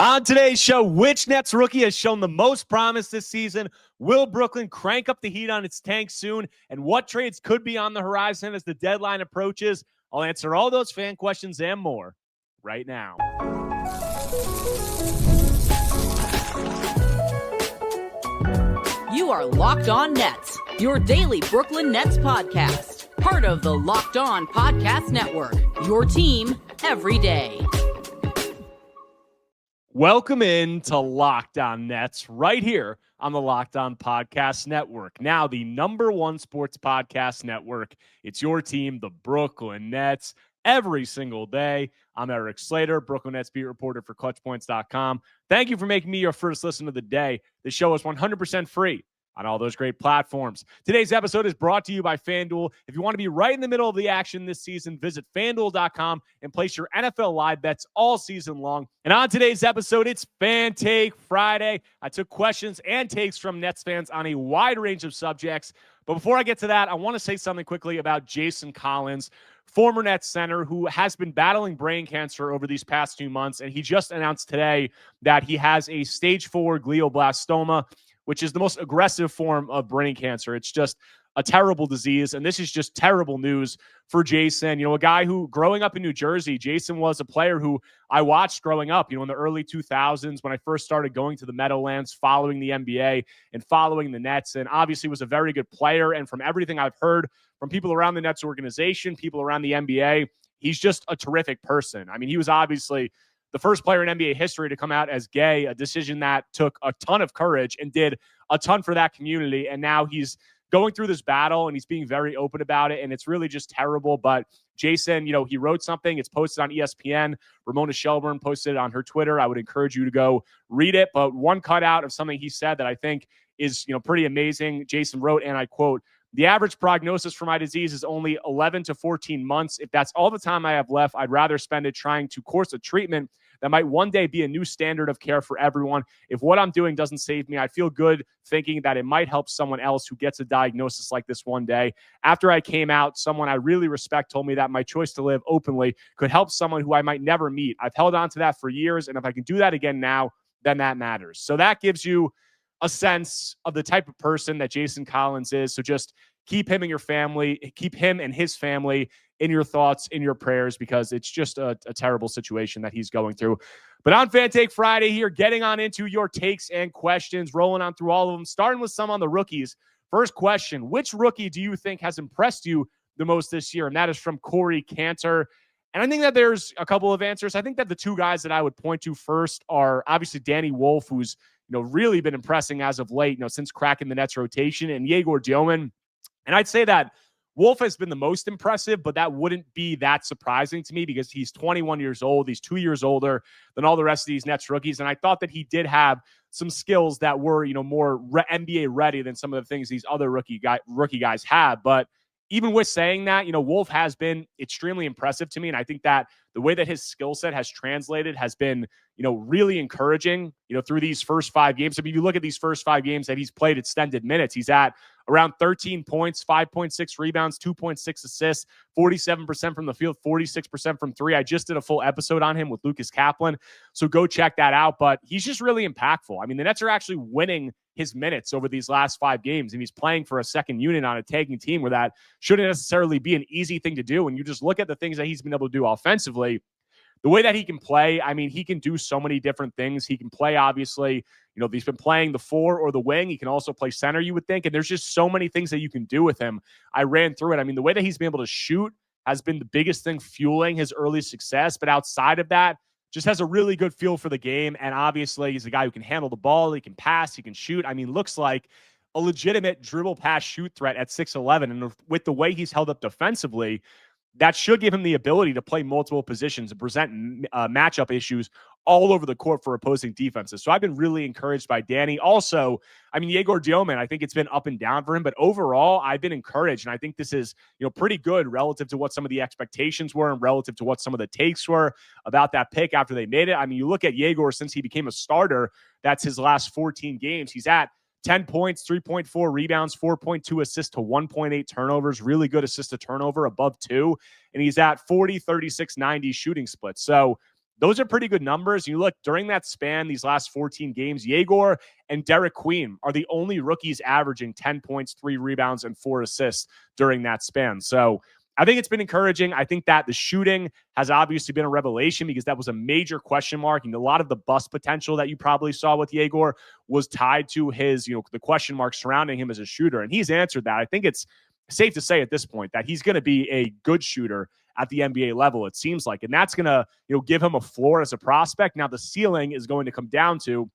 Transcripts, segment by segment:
On today's show, which Nets rookie has shown the most promise this season? Will Brooklyn crank up the heat on its tank soon? And what trades could be on the horizon as the deadline approaches? I'll answer all those fan questions and more right now. You are Locked On Nets, your daily Brooklyn Nets podcast. Part of the Locked On Podcast Network, your team every day. Welcome in to Locked On Nets right here on the Locked On Podcast Network. Now the number one sports podcast network. It's your team, the Brooklyn Nets, every single day. I'm Erik Slater, Brooklyn Nets beat reporter for ClutchPoints.com. Thank you for making me your first listen of the day. The show is 100% free on all those great platforms. Today's episode is brought to you by FanDuel. If you want to be right in the middle of the action this season, visit FanDuel.com and place your NFL live bets all season long. And on today's episode, it's Fan Take Friday. I took questions and takes from Nets fans on a wide range of subjects. But before I get to that, I want to say something quickly about Jason Collins, former Nets center who has been battling brain cancer over these past 2 months. And he just announced today that he has a stage 4 glioblastoma, which is the most aggressive form of brain cancer. It's just a terrible disease, and this is just terrible news for Jason. You know, a guy who, growing up in New Jersey, Jason was a player who I watched growing up, you know, in the early 2000s when I first started going to the Meadowlands, following the NBA and following the Nets, and obviously was a very good player. And from everything I've heard from people around the Nets organization, people around the NBA, he's just a terrific person. I mean, he was obviously the first player in NBA history to come out as gay, a decision that took a ton of courage and did a ton for that community. And now he's going through this battle and he's being very open about it. And it's really just terrible. But Jason, you know, he wrote something. It's posted on ESPN. Ramona Shelburne posted it on her Twitter. I would encourage you to go read it. But one cutout of something he said that I think is, you know, pretty amazing. Jason wrote, and I quote, "The average prognosis for my disease is only 11 to 14 months. If that's all the time I have left, I'd rather spend it trying to course a treatment that might one day be a new standard of care for everyone. If what I'm doing doesn't save me, I feel good thinking that it might help someone else who gets a diagnosis like this one day. After I came out, someone I really respect told me that my choice to live openly could help someone who I might never meet. I've held on to that for years, and if I can do that again now, then that matters." So that gives you a sense of the type of person that Jason Collins is. So just keep him and your family, keep him and his family in your thoughts, in your prayers, because it's just a terrible situation that he's going through. But on Fan Take Friday here, getting on into your takes and questions, rolling on through all of them, starting with some on the rookies. First question, which rookie do you think has impressed you the most this year? And that is from Corey Cantor. And I think that there's a couple of answers. I think that the two guys that I would point to first are obviously Danny Wolf, who's, you know, really been impressing as of late, you know, since cracking the Nets rotation, and Yegor Dioman. And I'd say that Wolf has been the most impressive, but that wouldn't be that surprising to me because he's 21 years old. He's 2 years older than all the rest of these Nets rookies. And I thought that he did have some skills that were, you know, more NBA ready than some of the things these other rookie guys have. But even with saying that, you know, Wolf has been extremely impressive to me. And I think that the way that his skill set has translated has been, you know, really encouraging, you know, through these first 5 games. I mean, you look at these first 5 games that he's played extended minutes, he's at around 13 points, 5.6 rebounds, 2.6 assists, 47% from the field, 46% from three. I just did a full episode on him with Lucas Kaplan, so go check that out. But he's just really impactful. I mean, the Nets are actually winning his minutes over these last 5 games, and he's playing for a second unit on a tagging team where that shouldn't necessarily be an easy thing to do. And you just look at the things that he's been able to do offensively, the way that he can play. I mean, he can do so many different things. He can play, obviously, you know, he's been playing the 4 or the wing. He can also play center, you would think. And there's just so many things that you can do with him. I ran through it. I mean, the way that he's been able to shoot has been the biggest thing fueling his early success. But outside of that, just has a really good feel for the game. And obviously, he's a guy who can handle the ball. He can pass. He can shoot. I mean, looks like a legitimate dribble pass shoot threat at 6'11". And with the way he's held up defensively, that should give him the ability to play multiple positions and present matchup issues all over the court for opposing defenses. So I've been really encouraged by Danny. Also, I mean, Yegor Dioman, I think it's been up and down for him, but overall, I've been encouraged. And I think this is, you know, pretty good relative to what some of the expectations were and relative to what some of the takes were about that pick after they made it. I mean, you look at Yegor since he became a starter, that's his last 14 games. He's at 10 points, 3.4 rebounds, 4.2 assists to 1.8 turnovers, really good assist to turnover above 2. And he's at 40, 36, 90 shooting splits. So those are pretty good numbers. You look during that span, these last 14 games, Yegor and Derek Queen are the only rookies averaging 10 points, 3 rebounds, and 4 assists during that span. So I think it's been encouraging. I think that the shooting has obviously been a revelation because that was a major question mark. And a lot of the bust potential that you probably saw with Yegor was tied to his, the question mark surrounding him as a shooter. And he's answered that. I think it's safe to say at this point that he's going to be a good shooter at the NBA level, it seems like. And that's going to, give him a floor as a prospect. Now the ceiling is going to come down to,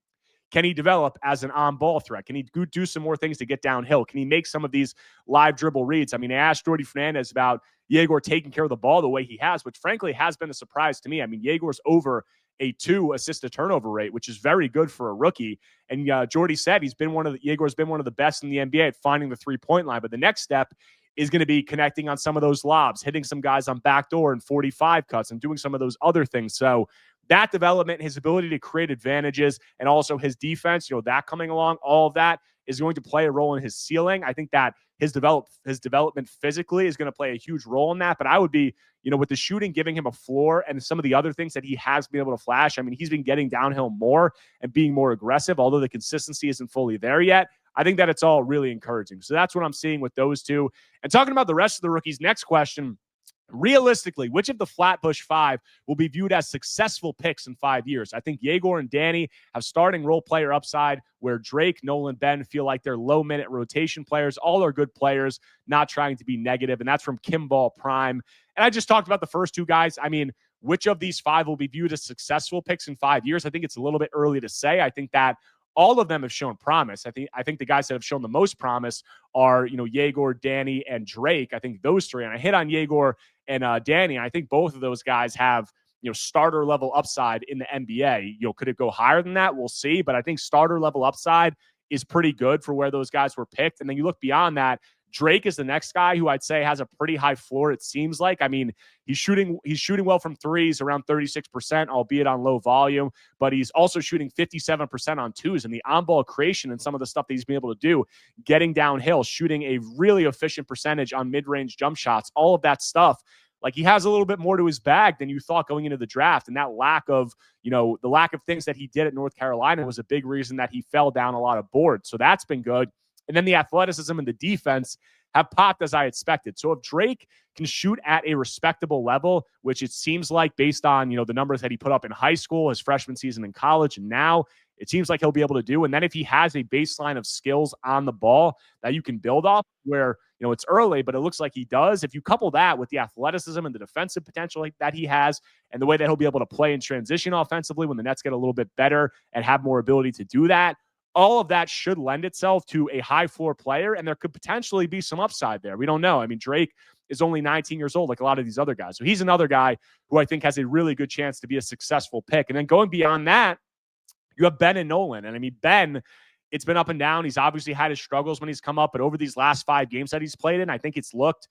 can he develop as an on-ball threat? Can he do some more things to get downhill? Can he make some of these live dribble reads? I mean, I asked Jordy Fernandez about Yegor taking care of the ball the way he has, which frankly has been a surprise to me. I mean, Yegor's over a 2 assist to turnover rate, which is very good for a rookie. And Jordy said Yegor's been one of the best in the NBA at finding the 3-point line. But the next step is going to be connecting on some of those lobs, hitting some guys on backdoor and 45 cuts and doing some of those other things. So that development, his ability to create advantages, and also his defense, that coming along, all of that is going to play a role in his ceiling. I think that his development physically is going to play a huge role in that. But I would be, with the shooting giving him a floor and some of the other things that he has been able to flash. I mean, he's been getting downhill more and being more aggressive, although the consistency isn't fully there yet. I think that it's all really encouraging. So that's what I'm seeing with those two. And talking about the rest of the rookies, next question. Realistically, which of the Flatbush 5 will be viewed as successful picks in 5 years? I think Yegor and Danny have starting role player upside, where Drake, Nolan, Ben feel like they're low-minute rotation players. All are good players, not trying to be negative, and that's from Kimball Prime. And I just talked about the first two guys. I mean, which of these 5 will be viewed as successful picks in 5 years? I think it's a little bit early to say. I think that all of them have shown promise. I think the guys that have shown the most promise are, Yegor, Danny, and Drake. I think those three. And I hit on Yegor and Danny. I think both of those guys have, starter level upside in the NBA. Could it go higher than that? We'll see. But I think starter level upside is pretty good for where those guys were picked. And then you look beyond that, Drake is the next guy who I'd say has a pretty high floor, it seems like. I mean, he's shooting well from threes, around 36%, albeit on low volume, but he's also shooting 57% on twos, and the on-ball creation and some of the stuff that he's been able to do, getting downhill, shooting a really efficient percentage on mid-range jump shots, all of that stuff. Like, he has a little bit more to his bag than you thought going into the draft. And that lack of, the lack of things that he did at North Carolina was a big reason that he fell down a lot of boards. So that's been good. And then the athleticism and the defense have popped as I expected. So if Drake can shoot at a respectable level, which it seems like based on, the numbers that he put up in high school, his freshman season in college, and now it seems like he'll be able to do. And then if he has a baseline of skills on the ball that you can build off, where, it's early, but it looks like he does. If you couple that with the athleticism and the defensive potential that he has and the way that he'll be able to play in transition offensively when the Nets get a little bit better and have more ability to do that, all of that should lend itself to a high floor player, and there could potentially be some upside there. We don't know. I mean, Drake is only 19 years old, like a lot of these other guys. So he's another guy who I think has a really good chance to be a successful pick. And then going beyond that, you have Ben and Nolan. And I mean, Ben, it's been up and down. He's obviously had his struggles when he's come up, but over these last 5 games that he's played in, I think it's looked,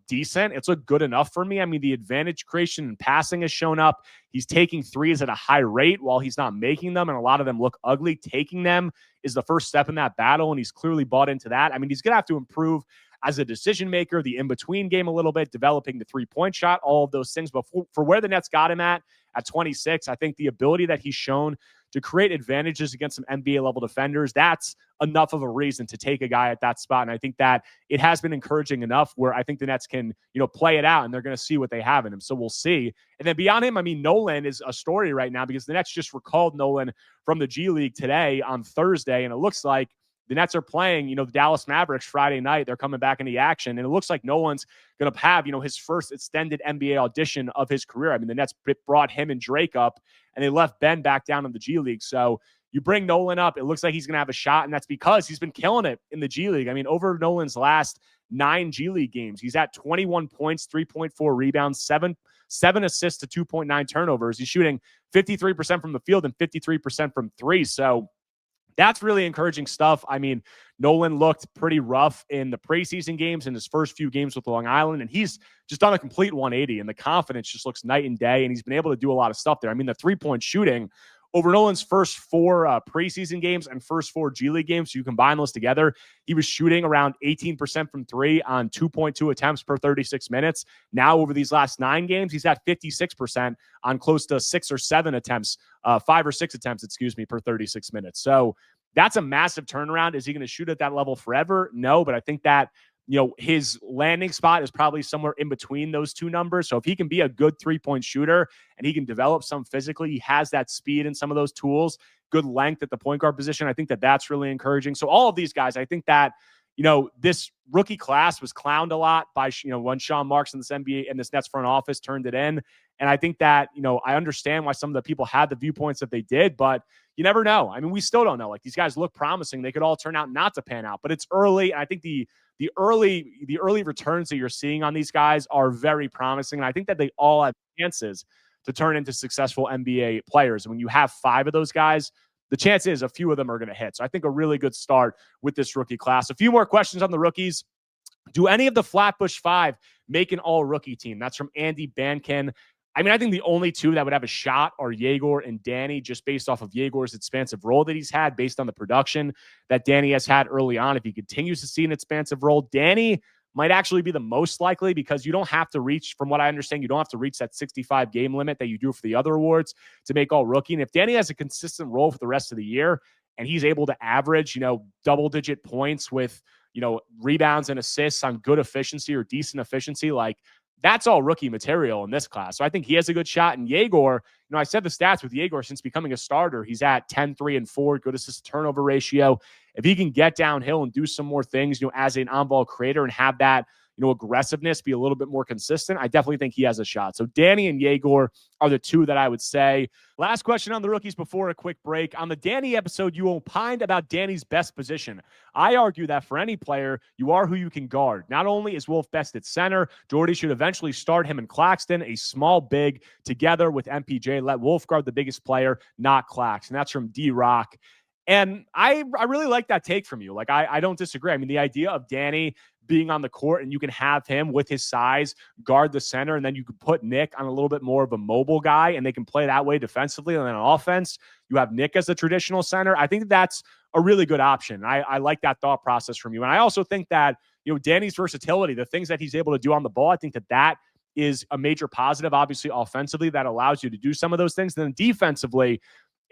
decent. It's looked good enough for me. I mean, the advantage creation and passing has shown up. He's taking threes at a high rate while he's not making them, and a lot of them look ugly. Taking them is the first step in that battle, and he's clearly bought into that. I mean, he's going to have to improve as a decision maker, the in-between game a little bit, developing the three-point shot, all of those things. But for where the Nets got him at 26, I think the ability that he's shown to create advantages against some NBA-level defenders, that's enough of a reason to take a guy at that spot. And I think that it has been encouraging enough where I think the Nets can, play it out, and they're going to see what they have in him. So we'll see. And then beyond him, I mean, Nolan is a story right now because the Nets just recalled Nolan from the G League today on Thursday, and it looks like the Nets are playing, the Dallas Mavericks Friday night. They're coming back into the action, and it looks like Nolan's going to have, his first extended NBA audition of his career. I mean, the Nets brought him and Drake up, and they left Ben back down in the G League. So you bring Nolan up, it looks like he's going to have a shot, and that's because he's been killing it in the G League. I mean, over Nolan's last 9 G League games, he's at 21 points, 3.4 rebounds, 7 assists to 2.9 turnovers. He's shooting 53% from the field and 53% from three. So that's really encouraging stuff. I mean, Nolan looked pretty rough in the preseason games in his first few games with Long Island, and he's just done a complete 180, and the confidence just looks night and day, and he's been able to do a lot of stuff there. I mean, the three-point shooting over Nolan's first 4 preseason games and first 4 G League games, so you combine those together, he was shooting around 18% from 3 on 2.2 attempts per 36 minutes. Now, over these last 9 games, he's at 56% on close to 6 or 7 attempts, 5 or 6 attempts, per 36 minutes. So that's a massive turnaround. Is he going to shoot at that level forever? No, but I think that, his landing spot is probably somewhere in between those two numbers. So if he can be a good 3-point shooter and he can develop some physically, he has that speed and some of those tools, good length at the point guard position. I think that that's really encouraging. So all of these guys, I think that, this rookie class was clowned a lot by, when Sean Marks in this NBA and this Nets front office turned it in. And I think that, I understand why some of the people had the viewpoints that they did, but you never know. I mean, we still don't know. Like, these guys look promising. They could all turn out not to pan out, but it's early. And I think the early returns that you're seeing on these guys are very promising. And I think that they all have chances to turn into successful NBA players. And when you have 5 of those guys, the chance is a few of them are going to hit. So I think a really good start with this rookie class. A few more questions on the rookies. Do any of the Flatbush 5 make an all-rookie team? That's from Andy Bankin. I mean, I think the only 2 that would have a shot are Yegor and Danny, just based off of Yegor's expansive role that he's had, based on the production that Danny has had early on. If he continues to see an expansive role, Danny might actually be the most likely, because you don't have to reach, from what I understand, you don't have to reach that 65 game limit that you do for the other awards to make all rookie. And if Danny has a consistent role for the rest of the year and he's able to average, double-digit points with, rebounds and assists on good efficiency or decent efficiency, like, that's all rookie material in this class. So I think he has a good shot. And Yegor, I said the stats with Yegor since becoming a starter. He's at 10, 3, and 4, good assist turnover ratio. If he can get downhill and do some more things, as an on-ball creator and have that, aggressiveness, be a little bit more consistent, I definitely think he has a shot. So Danny and Yegor are the 2 that I would say. Last question on the rookies before a quick break. On the Danny episode, you opined about Danny's best position. I argue that for any player, you are who you can guard. Not only is Wolf best at center, Jordy should eventually start him and Claxton, a small big, together with MPJ. Let Wolf guard the biggest player, not Clax. And that's from D-Rock. And I really like that take from you. Like, I don't disagree. I mean, the idea of Danny being on the court and you can have him with his size guard the center, and then you could put Nick on a little bit more of a mobile guy and they can play that way defensively. And then on offense, you have Nick as a traditional center. I think that's a really good option. I like that thought process from you. And I also think that, Danny's versatility, the things that he's able to do on the ball, I think that is a major positive. Obviously, offensively, that allows you to do some of those things. And then defensively,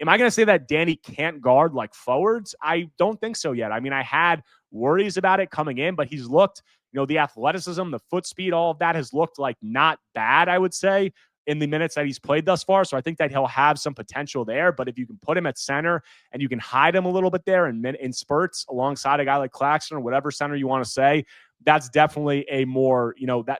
am I going to say that Danny can't guard like forwards? I don't think so yet. I mean, I had worries about it coming in, but he's looked, the athleticism, the foot speed, all of that has looked like not bad, I would say, in the minutes that he's played thus far. So I think that he'll have some potential there. But if you can put him at center and you can hide him a little bit there in spurts alongside a guy like Claxton or whatever center you want to say, that's definitely a more,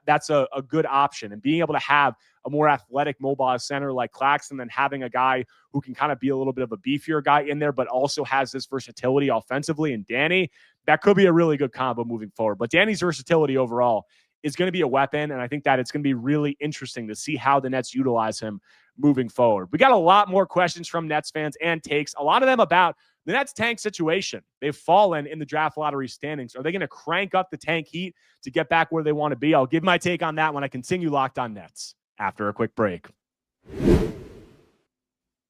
that's a good option. And being able to have a more athletic mobile center like Claxton than having a guy who can kind of be a little bit of a beefier guy in there, but also has this versatility offensively. And Danny, that could be a really good combo moving forward. But Danny's versatility overall is going to be a weapon. And I think that it's going to be really interesting to see how the Nets utilize him moving forward. We got a lot more questions from Nets fans and takes, a lot of them about the Nets tank situation. They've fallen in the draft lottery standings. Are they going to crank up the tank heat to get back where they want to be? I'll give my take on that when I continue Locked On Nets after a quick break.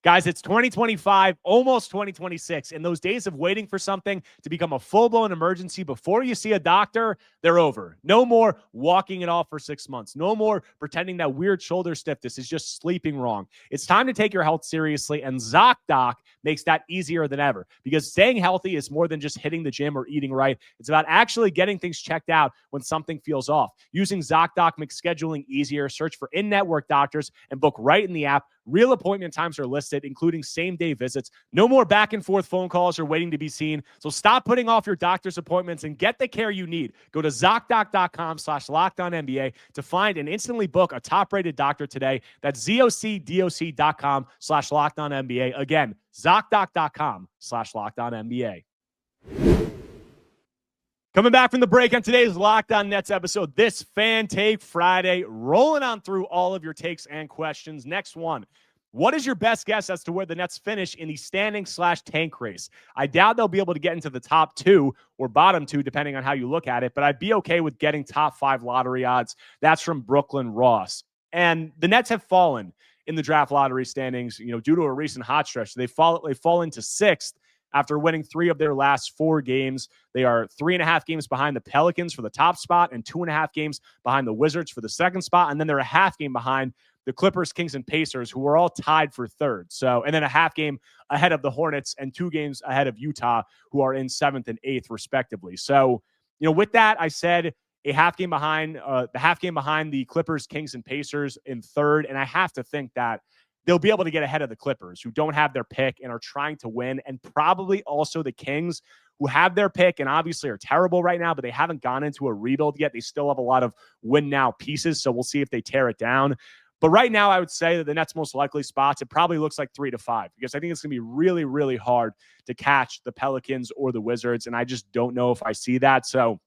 Guys, it's 2025, almost 2026. And those days of waiting for something to become a full-blown emergency before you see a doctor, they're over. No more walking it off for 6 months. No more pretending that weird shoulder stiffness is just sleeping wrong. It's time to take your health seriously, and ZocDoc makes that easier than ever, because staying healthy is more than just hitting the gym or eating right. It's about actually getting things checked out when something feels off. Using ZocDoc makes scheduling easier. Search for in-network doctors and book right in the app. Real appointment times are listed, including same-day visits. No more back-and-forth phone calls or waiting to be seen. So stop putting off your doctor's appointments and get the care you need. Go to ZocDoc.com/LockedOnNBA to find and instantly book a top-rated doctor today. That's ZocDoc.com/LockedOnNBA. Again, ZocDoc.com/LockedOnNBA. Coming back from the break on today's Locked On Nets episode, this Fan Take Friday, rolling on through all of your takes and questions. Next one, what is your best guess as to where the Nets finish in the standing/tank race? I doubt they'll be able to get into the top 2 or bottom 2, depending on how you look at it, but I'd be okay with getting top 5 lottery odds. That's from Brooklyn Ross. And the Nets have fallen in the draft lottery standings, due to a recent hot stretch. They fall into 6th after winning 3 of their last 4 games. They are 3.5 games behind the Pelicans for the top spot and 2.5 games behind the Wizards for the second spot. And then they're a half game behind the Clippers, Kings, and Pacers, who are all tied for 3rd. So, and then a half game ahead of the Hornets and 2 games ahead of Utah, who are in 7th and 8th, respectively. So, with that, I said the half game behind the Clippers, Kings, and Pacers in 3rd. And I have to think that they'll be able to get ahead of the Clippers, who don't have their pick and are trying to win, and probably also the Kings, who have their pick and obviously are terrible right now, but they haven't gone into a rebuild yet. They still have a lot of win now pieces, so we'll see if they tear it down. But right now, I would say that the Nets' most likely spots, it probably looks like 3 to 5, because I think it's going to be really, really hard to catch the Pelicans or the Wizards, and I just don't know if I see that. So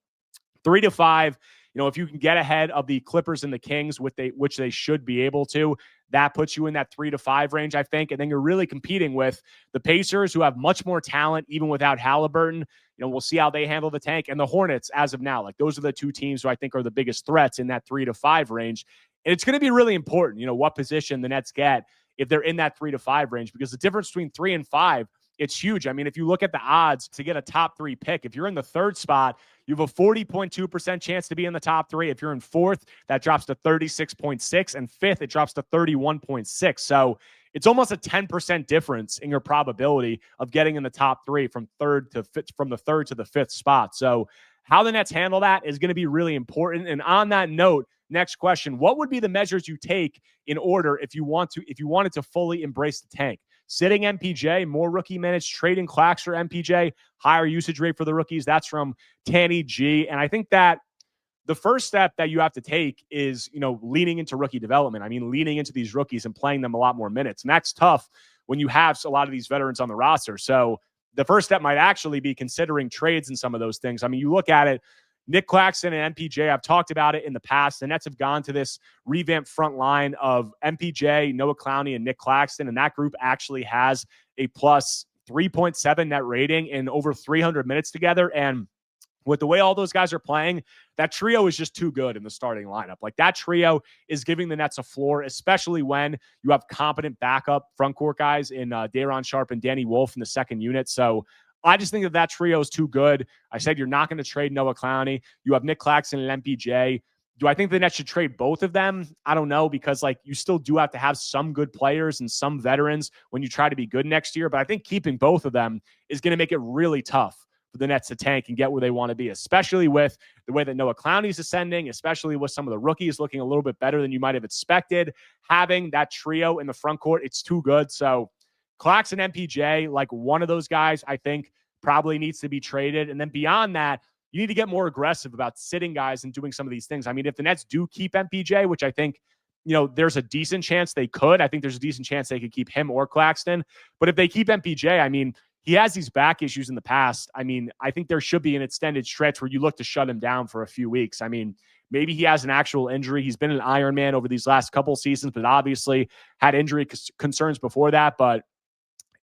3 to 5, if you can get ahead of the Clippers and the Kings, which they should be able to, that puts you in that 3 to 5 range, I think. And then you're really competing with the Pacers, who have much more talent, even without Halliburton. We'll see how they handle the tank, and the Hornets as of now. Like, those are the 2 teams who I think are the biggest threats in that 3 to 5 range. And it's going to be really important, what position the Nets get if they're in that 3 to 5 range, because the difference between 3 and 5, it's huge. I mean, if you look at the odds to get a top 3 pick, if you're in the 3rd spot, you have a 40.2% chance to be in the top 3. If you're in 4th, that drops to 36.6, and 5th, it drops to 31.6. So it's almost a 10% difference in your probability of getting in the top 3 from the 3rd to the 5th spot. So how the Nets handle that is going to be really important. And on that note, next question: what would be the measures you take in order if you wanted to fully embrace the tank? Sitting MPJ, more rookie minutes, trading Clax for MPJ, higher usage rate for the rookies. That's from Tanny G. And I think that the first step that you have to take is, leaning into rookie development. I mean, leaning into these rookies and playing them a lot more minutes. And that's tough when you have a lot of these veterans on the roster. So the first step might actually be considering trades and some of those things. I mean, you look at it, Nick Claxton and MPJ, I've talked about it in the past. The Nets have gone to this revamped front line of MPJ, Noah Clowney, and Nick Claxton, and that group actually has a plus 3.7 net rating in over 300 minutes together. And with the way all those guys are playing, that trio is just too good in the starting lineup. Like, that trio is giving the Nets a floor, especially when you have competent backup front court guys in Daron Sharp and Danny Wolf in the second unit. So I just think that trio is too good. I said you're not going to trade Noah Clowney. You have Nick Claxton and MPJ. Do I think the Nets should trade both of them? I don't know, because you still do have to have some good players and some veterans when you try to be good next year. But I think keeping both of them is going to make it really tough for the Nets to tank and get where they want to be, especially with the way that Noah Clowney's ascending, especially with some of the rookies looking a little bit better than you might have expected. Having that trio in the front court, it's too good. So Clax and MPJ, one of those guys, I think probably needs to be traded. And then beyond that, you need to get more aggressive about sitting guys and doing some of these things. I mean, if the Nets do keep MPJ, which I think, there's a decent chance they could. I think there's a decent chance they could keep him or Claxton. But if they keep MPJ, I mean, he has these back issues in the past. I mean, I think there should be an extended stretch where you look to shut him down for a few weeks. I mean, maybe he has an actual injury. He's been an Iron Man over these last couple seasons, but obviously had injury concerns before that. But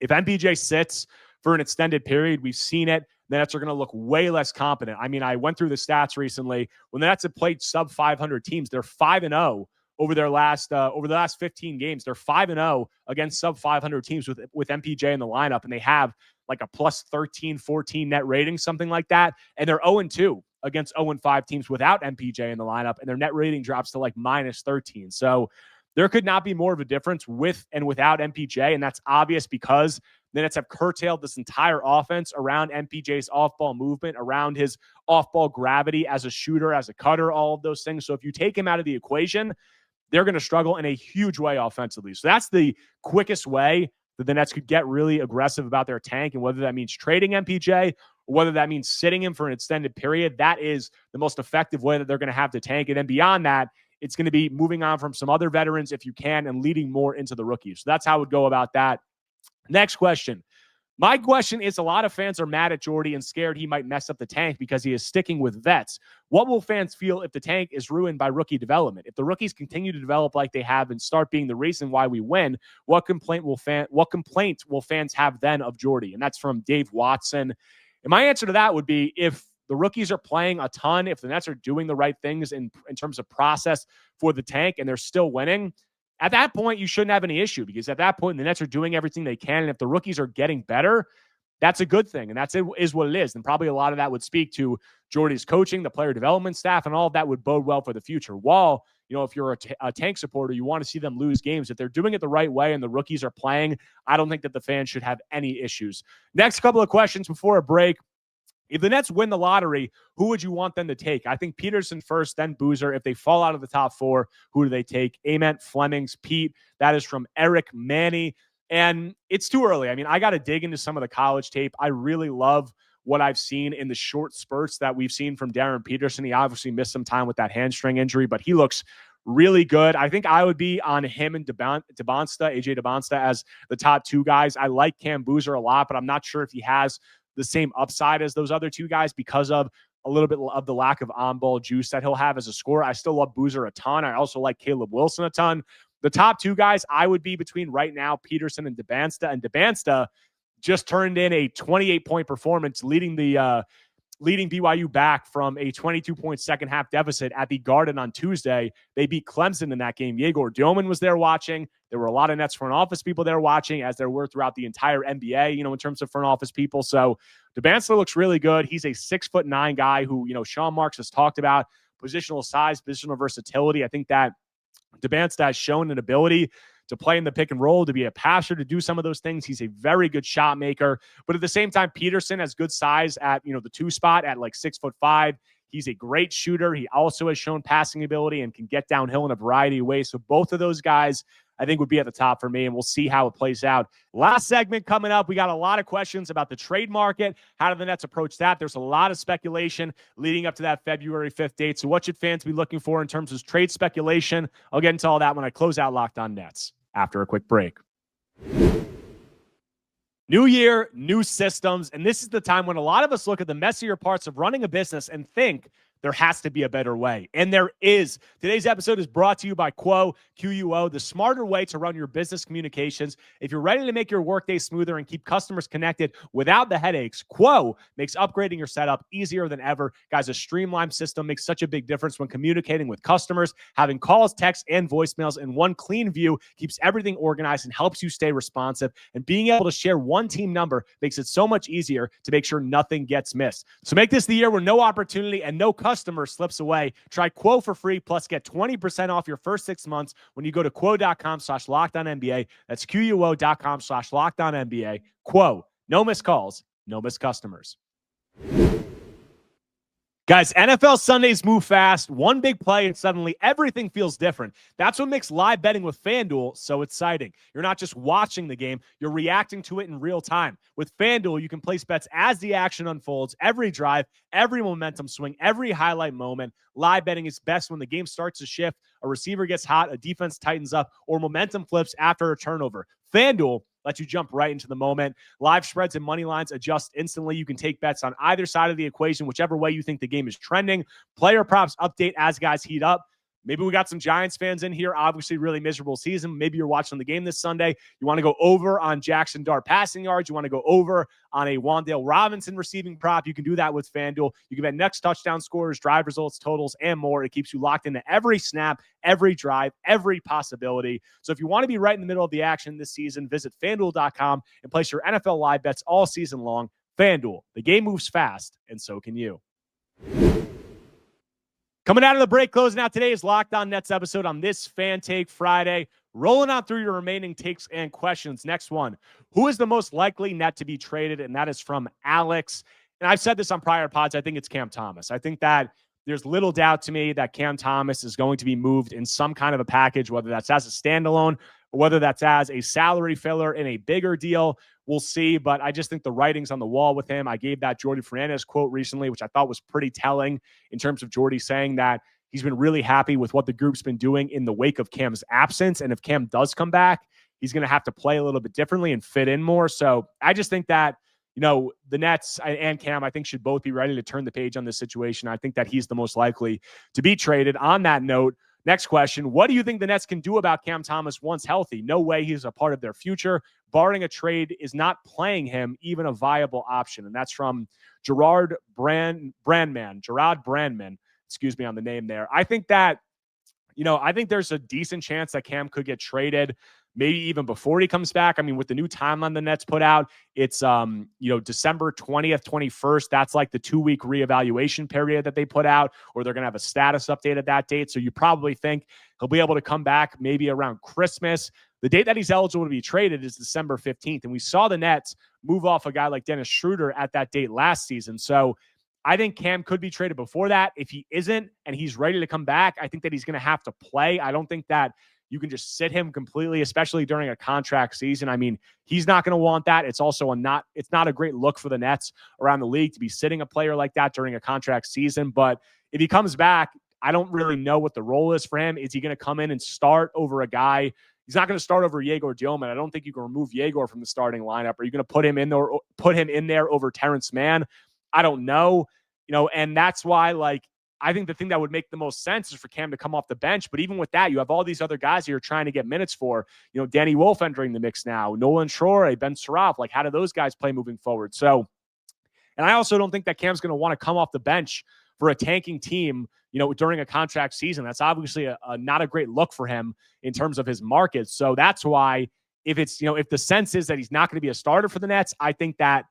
if MPJ sits for an extended period, we've seen it, the Nets are going to look way less competent. I mean, I went through the stats recently. When the Nets have played sub 500 teams, they're 5-0 over the last 15 games. They're 5-0 against sub 500 teams with MPJ in the lineup, and they have like a plus 13, 14 net rating, something like that. And they're 0-2 against 0-5 teams without MPJ in the lineup, and their net rating drops to like minus 13. So there could not be more of a difference with and without MPJ, and that's obvious because the Nets have curtailed this entire offense around MPJ's off-ball movement, around his off-ball gravity as a shooter, as a cutter, all of those things. So if you take him out of the equation, they're going to struggle in a huge way offensively. So that's the quickest way that the Nets could get really aggressive about their tank, and whether that means trading MPJ or whether that means sitting him for an extended period, that is the most effective way that they're going to have to tank. And then beyond that, it's going to be moving on from some other veterans if you can and leading more into the rookies. So that's how I would go about that. Next question. My question is, a lot of fans are mad at Jordy and scared he might mess up the tank because he is sticking with vets. What will fans feel if the tank is ruined by rookie development? If the rookies continue to develop like they have and start being the reason why we win, what complaint will fans have then of Jordy? And that's from Dave Watson. And my answer to that would be, if the rookies are playing a ton, if the Nets are doing the right things in terms of process for the tank and they're still winning, At that point, you shouldn't have any issue, because at that point, the Nets are doing everything they can. And if the rookies are getting better, that's a good thing. And is what it is. And probably a lot of that would speak to Jordy's coaching, the player development staff, and all of that would bode well for the future. While, if you're a tank supporter, you want to see them lose games. If they're doing it the right way and the rookies are playing, I don't think that the fans should have any issues. Next couple of questions before a break. If the Nets win the lottery, who would you want them to take? I think Peterson first, then Boozer. If they fall out of the top four, who do they take? Ament, Flemings, Pete. That is from Eric Manny. And it's too early. I mean, I got to dig into some of the college tape. I really love what I've seen in the short spurts that we've seen from Darren Peterson. He obviously missed some time with that hamstring injury, but he looks really good. I think I would be on him and AJ Debonsta as the top two guys. I like Cam Boozer a lot, but I'm not sure if he has the same upside as those other two guys because of a little bit of the lack of on-ball juice that he'll have as a scorer. I still love Boozer a ton. I also like Caleb Wilson a ton. The top two guys I would be between right now, Peterson and Debonsta just turned in a 28-point performance, leading BYU back from a 22-point second half deficit at the Garden on Tuesday. They beat Clemson in that game. Yegor Doman was there watching. There were a lot of Nets front office people there watching, as there were throughout the entire NBA, in terms of front office people. So Debonsta looks really good. He's a 6'9" guy who, Sean Marks has talked about positional size, positional versatility. I think that Debonsta has shown an ability to play in the pick and roll, to be a passer, to do some of those things. He's a very good shot maker. But at the same time, Peterson has good size at, the 2 spot at like 6'5". He's a great shooter. He also has shown passing ability and can get downhill in a variety of ways. So both of those guys, I think, would be at the top for me, and we'll see how it plays out. Last segment coming up, we got a lot of questions about the trade market. How do the Nets approach that? There's a lot of speculation leading up to that February 5th date. So what should fans be looking for in terms of trade speculation? I'll get into all that when I close out Locked On Nets after a quick break. New year, new systems, and this is the time when a lot of us look at the messier parts of running a business and think there has to be a better way. And there is. Today's episode is brought to you by Quo, QUO, the smarter way to run your business communications. If you're ready to make your workday smoother and keep customers connected without the headaches, Quo makes upgrading your setup easier than ever. Guys, a streamlined system makes such a big difference when communicating with customers. Having calls, texts, and voicemails in one clean view keeps everything organized and helps you stay responsive. And being able to share one team number makes it so much easier to make sure nothing gets missed. So make this the year where no opportunity and no customer slips away. Try Quo for free, plus get 20% off your first 6 months when you go to quo.com/LockedOnNBA. That's QUO.com/LockedOnNBA. Quo, no missed calls, no missed customers. Guys, NFL Sundays move fast. One big play and suddenly everything feels different. That's what makes live betting with FanDuel so exciting. You're not just watching the game, you're reacting to it in real time. With FanDuel, you can place bets as the action unfolds, every drive, every momentum swing, every highlight moment. Live betting is best when the game starts to shift, a receiver gets hot, a defense tightens up, or momentum flips after a turnover. FanDuel lets you jump right into the moment. Live spreads and money lines adjust instantly. You can take bets on either side of the equation, whichever way you think the game is trending. Player props update as guys heat up. Maybe we got some Giants fans in here. Obviously, really miserable season. Maybe you're watching the game this Sunday. You want to go over on Jackson Dart passing yards. You want to go over on a Wan'Dale Robinson receiving prop. You can do that with FanDuel. You can bet next touchdown scores, drive results, totals, and more. It keeps you locked into every snap, every drive, every possibility. So if you want to be right in the middle of the action this season, visit FanDuel.com and place your NFL live bets all season long. FanDuel, the game moves fast, and so can you. Coming out of the break, closing out today's Locked On Nets episode on this Fan Take Friday. Rolling on through your remaining takes and questions. Next one, who is the most likely Net to be traded? And that is from Alex. And I've said this on prior pods. I think it's Cam Thomas. I think that there's little doubt to me that Cam Thomas is going to be moved in some kind of a package, whether that's as a standalone or whether that's as a salary filler in a bigger deal. We'll see, but I just think the writing's on the wall with him. I gave that Jordy Fernandez quote recently, which I thought was pretty telling in terms of Jordy saying that he's been really happy with what the group's been doing in the wake of Cam's absence. And if Cam does come back, he's going to have to play a little bit differently and fit in more. So I just think that, the Nets and Cam, I think, should both be ready to turn the page on this situation. I think that he's the most likely to be traded. On that note, next question, what do you think the Nets can do about Cam Thomas once healthy? No way he's a part of their future. Barring a trade, is not playing him even a viable option? And that's from Gerard Brandman. Excuse me on the name there. I think that, I think there's a decent chance that Cam could get traded maybe even before he comes back. I mean, with the new timeline the Nets put out, it's, December 20th, 21st. That's like the 2-week reevaluation period that they put out, or they're going to have a status update at that date. So you probably think he'll be able to come back maybe around Christmas. The date that he's eligible to be traded is December 15th. And we saw the Nets move off a guy like Dennis Schroeder at that date last season. So I think Cam could be traded before that. If he isn't and he's ready to come back, I think that he's going to have to play. I don't think that you can just sit him completely, especially during a contract season. I mean, he's not going to want that. It's also it's not a great look for the Nets around the league to be sitting a player like that during a contract season. But if he comes back, I don't really know what the role is for him. Is he going to come in and start over a guy? He's not going to start over Yegor Dioman. I don't think you can remove Yegor from the starting lineup. Are you going to put him in there over Terrence Mann? I don't know. And that's why, I think the thing that would make the most sense is for Cam to come off the bench. But even with that, you have all these other guys that you're trying to get minutes for. Danny Wolf entering the mix now, Nolan Shore, Ben Saraf. How do those guys play moving forward? So, and I also don't think that Cam's going to want to come off the bench for a tanking team, during a contract season. That's obviously a not a great look for him in terms of his market. So that's why if the sense is that he's not going to be a starter for the Nets, I think that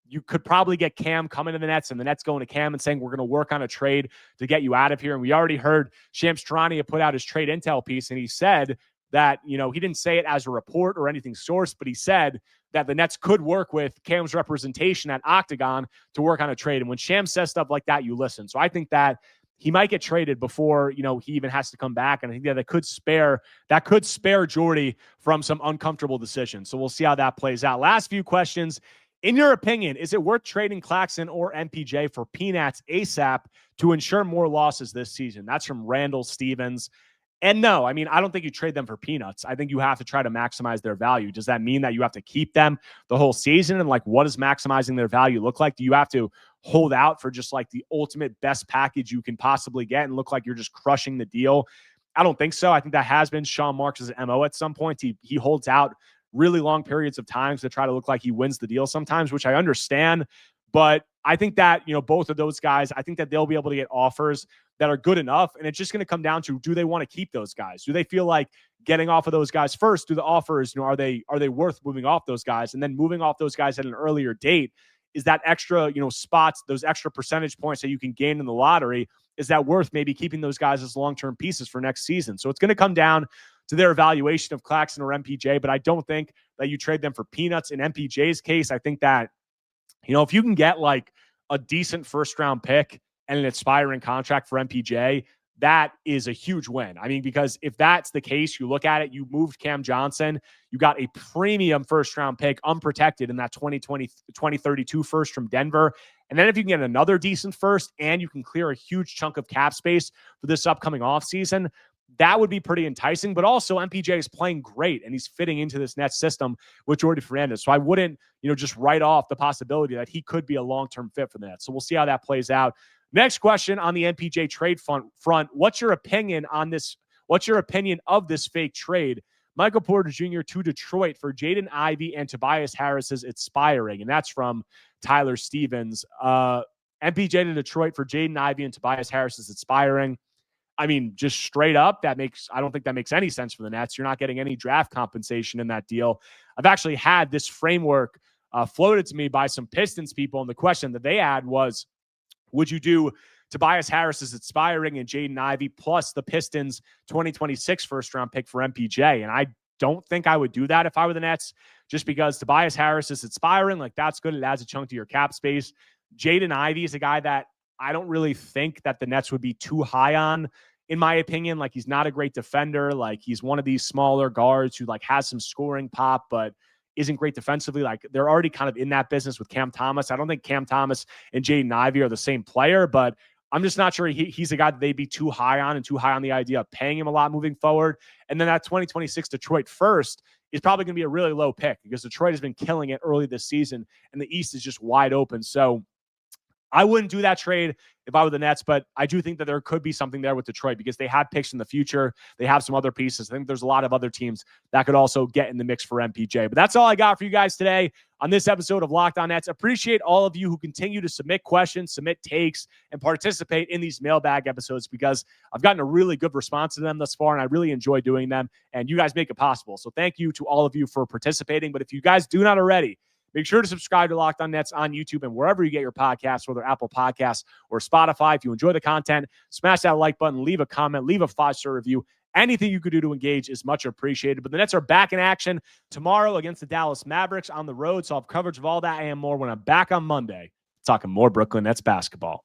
you could probably get Cam coming to the Nets and the Nets going to Cam and saying, we're going to work on a trade to get you out of here. And we already heard Shams Charania put out his trade intel piece, and he said that, he didn't say it as a report or anything sourced, but he said that the Nets could work with Cam's representation at Octagon to work on a trade. And when Shams says stuff like that, you listen. So I think that he might get traded before, he even has to come back. And I think that could spare Jordy from some uncomfortable decisions. So we'll see how that plays out. Last few questions. In your opinion, is it worth trading Claxton or MPJ for peanuts ASAP to ensure more losses this season? That's from Randall Stevens. And no, I don't think you trade them for peanuts. I think you have to try to maximize their value. Does that mean that you have to keep them the whole season? And what does maximizing their value look like? Do you have to hold out for just the ultimate best package you can possibly get and look like you're just crushing the deal? I don't think so. I think that has been Sean Marks' MO at some point. He holds out really long periods of times to try to look like he wins the deal sometimes, which I understand. But I think that, both of those guys, I think that they'll be able to get offers that are good enough. And it's just going to come down to, do they want to keep those guys? Do they feel like getting off of those guys first? Do the offers, are they worth moving off those guys? And then moving off those guys at an earlier date, is that extra, spots, those extra percentage points that you can gain in the lottery, is that worth maybe keeping those guys as long-term pieces for next season? So it's going to come down to their evaluation of Claxton or MPJ, but I don't think that you trade them for peanuts. In MPJ's case, I think that, if you can get a decent first-round pick and an expiring contract for MPJ, that is a huge win. Because if that's the case, you look at it, you moved Cam Johnson, you got a premium first-round pick unprotected in that 2032 first from Denver. And then if you can get another decent first and you can clear a huge chunk of cap space for this upcoming offseason, that would be pretty enticing. But also MPJ is playing great and he's fitting into this Nets system with Jordi Fernandez. So I wouldn't, just write off the possibility that he could be a long-term fit for the Nets. So we'll see how that plays out. Next question on the MPJ trade front. What's your opinion on this? What's your opinion of this fake trade? Michael Porter Jr. to Detroit for Jaden Ivey and Tobias Harris is expiring. And that's from Tyler Stevens. MPJ to Detroit for Jaden Ivey and Tobias Harris is expiring. Just straight up, I don't think that makes any sense for the Nets. You're not getting any draft compensation in that deal. I've actually had this framework floated to me by some Pistons people, and the question that they had was, would you do Tobias Harris is expiring and Jaden Ivey plus the Pistons 2026 first-round pick for MPJ? And I don't think I would do that if I were the Nets, just because Tobias Harris is expiring. That's good. It adds a chunk to your cap space. Jaden Ivey is a guy that I don't really think that the Nets would be too high on, in my opinion. He's not a great defender. He's one of these smaller guards who has some scoring pop, but isn't great defensively. They're already kind of in that business with Cam Thomas. I don't think Cam Thomas and Jaden Ivey are the same player, but I'm just not sure he's a guy that they'd be too high on, and too high on the idea of paying him a lot moving forward. And then that 2026 Detroit first is probably going to be a really low pick because Detroit has been killing it early this season and the East is just wide open. So I wouldn't do that trade if I were the Nets, but I do think that there could be something there with Detroit because they have picks in the future. They have some other pieces. I think there's a lot of other teams that could also get in the mix for MPJ. But that's all I got for you guys today on this episode of Locked On Nets. Appreciate all of you who continue to submit questions, submit takes, and participate in these mailbag episodes because I've gotten a really good response to them thus far, and I really enjoy doing them, and you guys make it possible. So thank you to all of you for participating. But if you guys do not already, make sure to subscribe to Locked On Nets on YouTube and wherever you get your podcasts, whether Apple Podcasts or Spotify. If you enjoy the content, smash that like button, leave a comment, leave a 5-star review. Anything you could do to engage is much appreciated. But the Nets are back in action tomorrow against the Dallas Mavericks on the road. So I'll have coverage of all that and more when I'm back on Monday talking more Brooklyn Nets basketball.